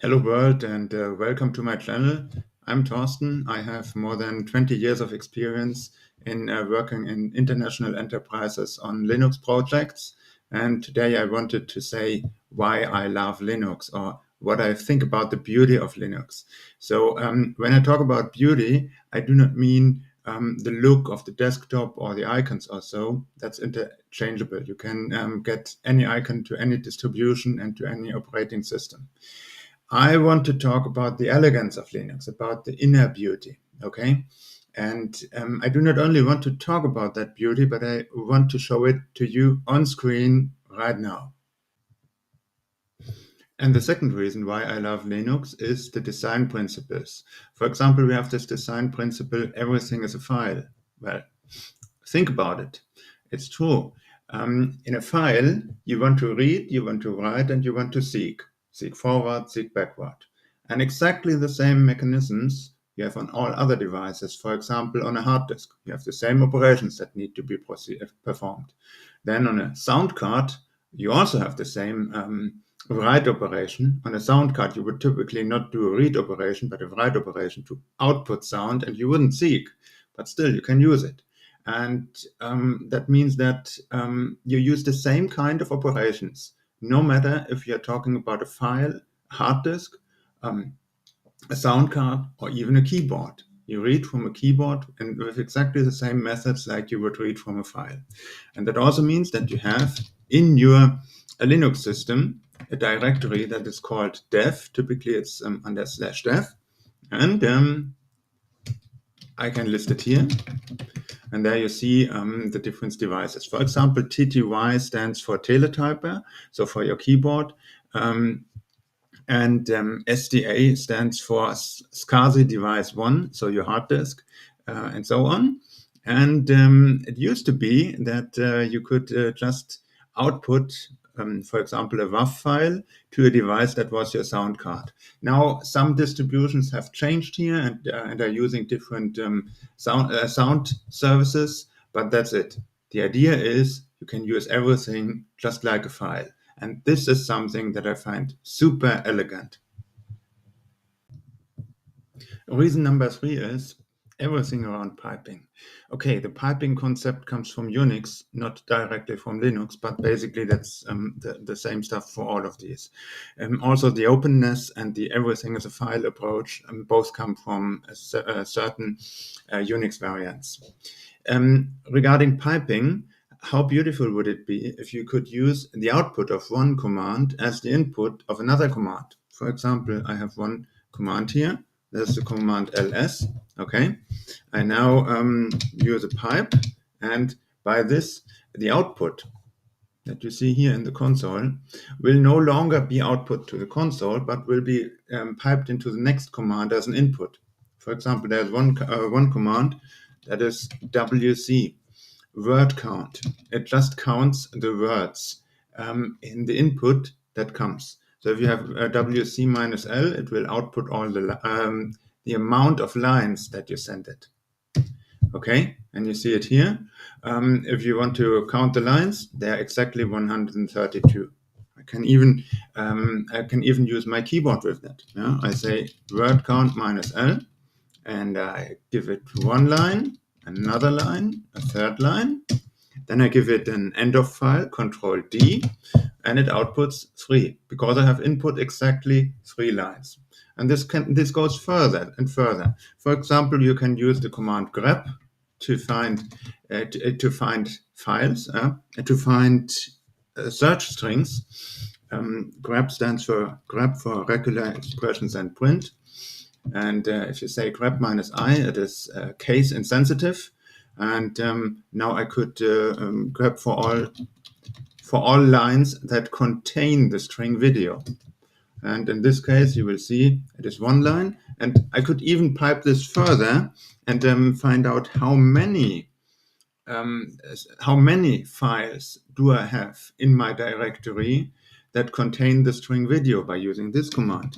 Hello world and welcome to my channel. I'm Thorsten. I have more than 20 years of experience in working in international enterprises on Linux projects. And today I wanted to say why I love Linux or what I think about the beauty of Linux. So when I talk about beauty, I do not mean the look of the desktop or the icons or so. That's interchangeable. You can get any icon to any distribution and to any operating system. I want to talk about the elegance of Linux, about the inner beauty, okay? And I do not only want to talk about that beauty, but I want to show it to you on screen right now. And the second reason why I love Linux is the design principles. For example, we have this design principle, everything is a file. Well, think about it. It's true. In a file, you want to read, you want to write, and you want to seek. Seek forward, seek backward. And exactly the same mechanisms you have on all other devices. For example, on a hard disk, you have the same operations that need to be performed. Then on a sound card, you also have the same write operation. On a sound card, you would typically not do a read operation, but a write operation to output sound, and you wouldn't seek, but still you can use it. And that means that you use the same kind of operations, no matter if you're talking about a file, a hard disk, a sound card, or even a keyboard. You read from a keyboard and with exactly the same methods like you would read from a file. And that also means that you have in your Linux system a directory that is called dev. Typically it's under /dev. And I can list it here. And there you see the different devices. For example, TTY stands for teletyper, so for your keyboard. And SDA stands for SCSI device 1, so your hard disk, and so on. And it used to be that you could just output, for example, a WAV file to a device that was your sound card. Now, some distributions have changed here and are using different sound services, but that's it. The idea is you can use everything just like a file. And this is something that I find super elegant. Reason number 3 is everything around piping. Okay, the piping concept comes from Unix, not directly from Linux, but basically that's the same stuff for all of these. Also, the openness and the everything as a file approach both come from certain Unix variants. Regarding piping, how beautiful would it be if you could use the output of one command as the input of another command? For example, I have one command here. There's the command ls. Okay. I now use a pipe, and by this, the output that you see here in the console will no longer be output to the console, but will be piped into the next command as an input. For example, there's one command that is wc, word count. It just counts the words in the input that comes. So if you have wc minus l, it will output all the amount of lines that you send it. Okay, and you see it here. If you want to count the lines, they're exactly 132. I can even use my keyboard with that. Yeah? I say word count minus l, and I give it one line, another line, a third line. Then I give it an end of file, Control D, and it outputs 3 because I have input exactly 3 lines. And this goes further and further. For example, you can use the command grep to find files, to find search strings. Grep stands for grep for regular expressions and print. And if you say grep minus I, it is case insensitive. And now I could grep for all lines that contain the string video. And in this case, you will see it is one line. And I could even pipe this further and find out how many files do I have in my directory that contain the string video by using this command.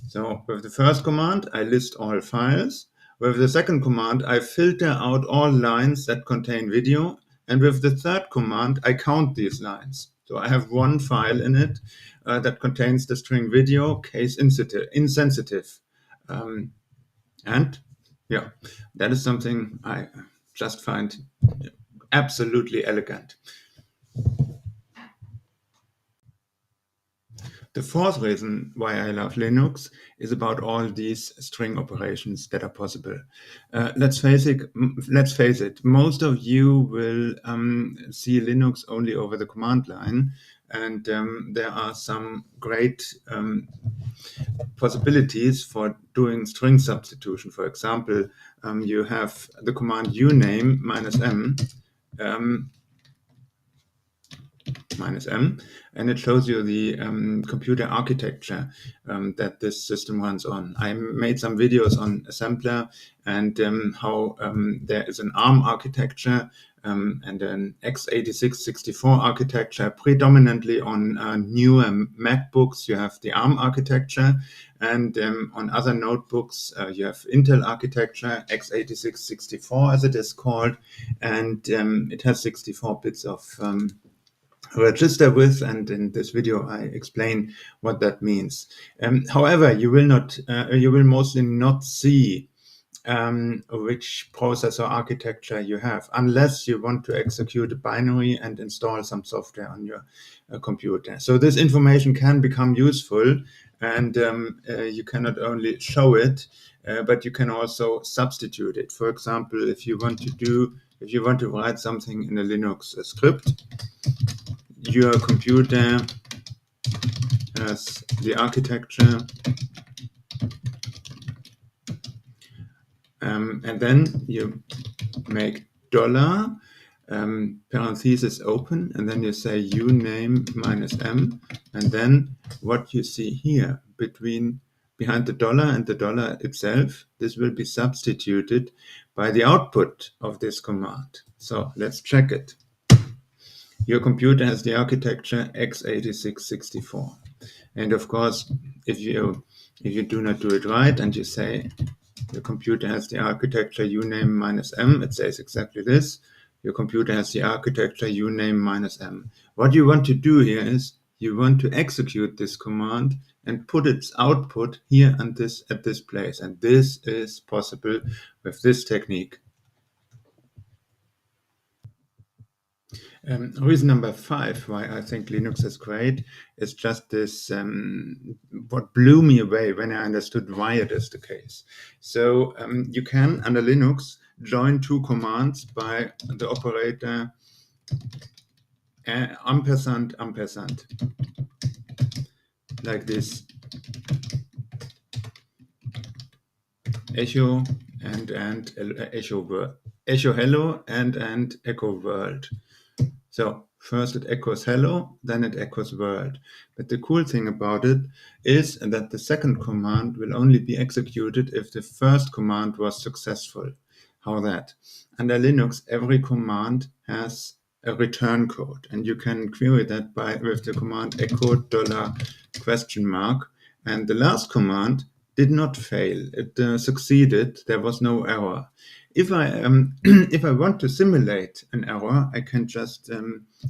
So with the first command, I list all files. With the second command, I filter out all lines that contain video. And with the third command, I count these lines. So I have one file in it that contains the string video case insensitive. And yeah, that is something I just find absolutely elegant. The fourth reason why I love Linux is about all these string operations that are possible. Let's face it. Most of you will see Linux only over the command line, and there are some great possibilities for doing string substitution. For example, you have the command uname -m. -m, and it shows you the computer architecture that this system runs on. I made some videos on assembler and how there is an ARM architecture and an x86-64 architecture. Predominantly on newer MacBooks, you have the ARM architecture, and on other notebooks, you have Intel architecture, x86-64 as it is called, and it has 64 bits of register with, and in this video I explain what that means. However, you will mostly not see which processor architecture you have, unless you want to execute a binary and install some software on your computer. So this information can become useful, and you can not only show it, but you can also substitute it. For example, if you want to write something in a Linux script, your computer has the architecture, and then you make $ parenthesis open, and then you say uname -m, and then what you see here behind the $ and the $ itself, this will be substituted by the output of this command. So let's check it. Your computer has the architecture x86-64. And of course, if you do not do it right and you say your computer has the architecture uname -m, it says exactly this. Your computer has the architecture uname -m. What you want to do here is you want to execute this command and put its output here and at this place. And this is possible with this technique. Reason number 5 why I think Linux is great is just this, what blew me away when I understood why it is the case. So you can, under Linux, join two commands by the operator ampersand, like this. Echo and echo hello and echo world. So first it echoes hello, then it echoes world. But the cool thing about it is that the second command will only be executed if the first command was successful. How that? Under Linux, every command has a return code, and you can query that with the command echo $? And the last command did not fail. It succeeded. There was no error. If I if I want to simulate an error, I can just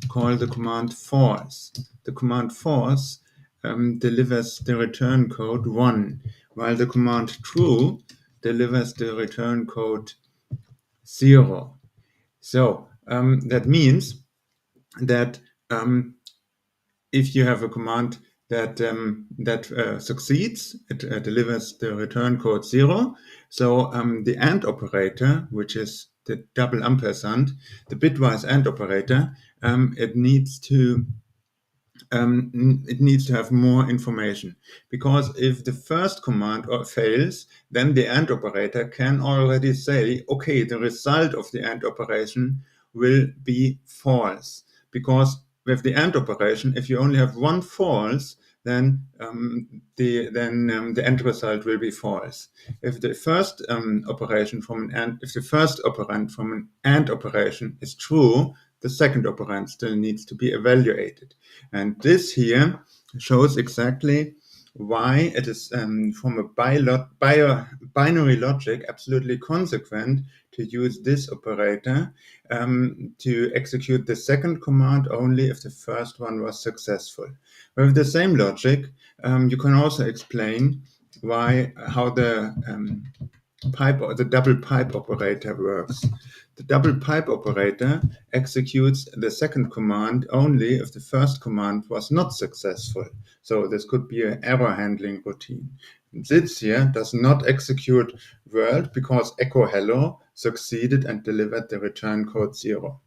call the command false. The command false delivers the return code 1, while the command true delivers the return code 0. So that means that if you have a command that succeeds, it delivers the return code 0. So the AND operator, which is the double ampersand, the bitwise AND operator, it needs to have more information, because if the first command fails, then the AND operator can already say, okay, the result of the AND operation will be false, because with the AND operation, if you only have one false, then the end result will be false. If the first operation if the first operand from an AND operation is true, the second operand still needs to be evaluated. And this here shows exactly why it is from a binary logic absolutely consequent to use this operator to execute the second command only if the first one was successful. With the same logic, you can also explain how the pipe or the double pipe operator works. The double pipe operator executes the second command only if the first command was not successful. So this could be an error handling routine. This here does not execute world because echo hello succeeded and delivered the return code 0.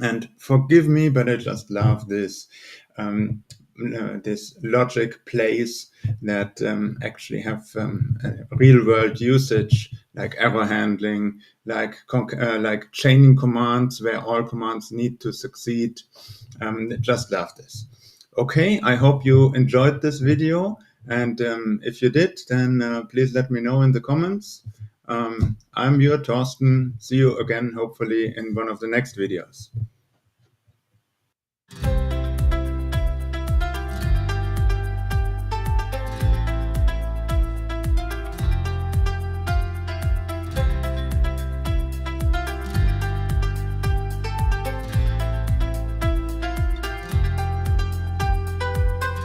And forgive me, but I just love this this logic plays that actually have real world usage, like error handling, like chaining commands where all commands need to succeed. Just love this. Okay, I hope you enjoyed this video, and if you did, then please let me know in the comments. I'm your Torsten. See you again, hopefully, in one of the next videos.